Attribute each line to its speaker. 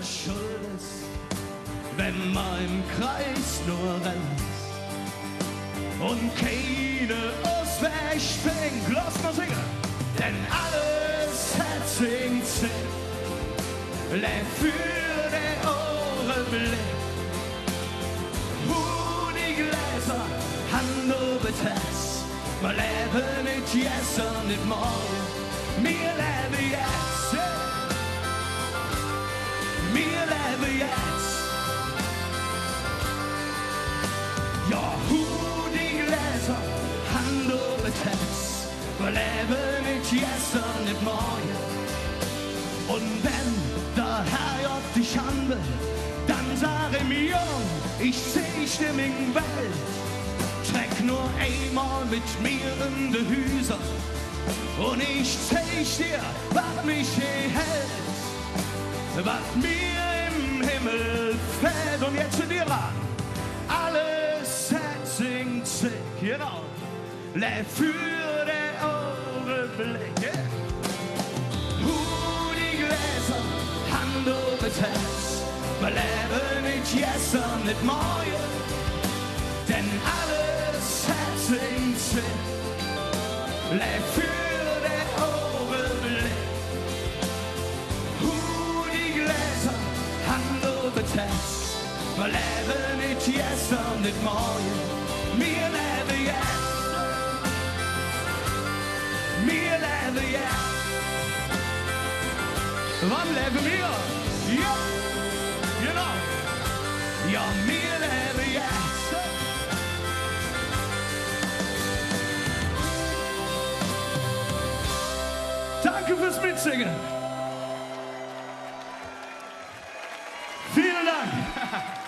Speaker 1: niemand schuld ist, wenn man im Kreis nur rennt und keine Ausweg findet. Lass mal singen! Denn alles hat sich Sinn, lebt für den Ohrenblick. Wo die Gläser Hand über Tess, wir leben nicht jetzt und nicht morgen, wir leben jetzt, yeah. Wir leben jetzt. Ja, wo die Gläser Hand über Tess, wir leben nicht jetzt und nicht morgen. Und wenn der Herr auf dich handelt, dann sage mir, ich seh Stimmung Welt. Treck nur einmal mit mir in die Hüse und ich zeig dir, was mich hier hält, was mir im Himmel fällt. Und jetzt zu dir ran, alles hat singt sich, genau, lebt für den Augenblick. Yeah. Die Gläser, Hand über Herz, wir leben nicht jetzt und nicht morgen, denn alles hat sich Sinn, lebt für den Augenblick. Die Gläser, Hand über Herz, wir leben nicht jetzt und nicht morgen, wir leben jetzt, wir leben jetzt. Wann leben wir? Ja, genau. Ja, wir leben jetzt. Danke fürs Mitsingen. Vielen Dank.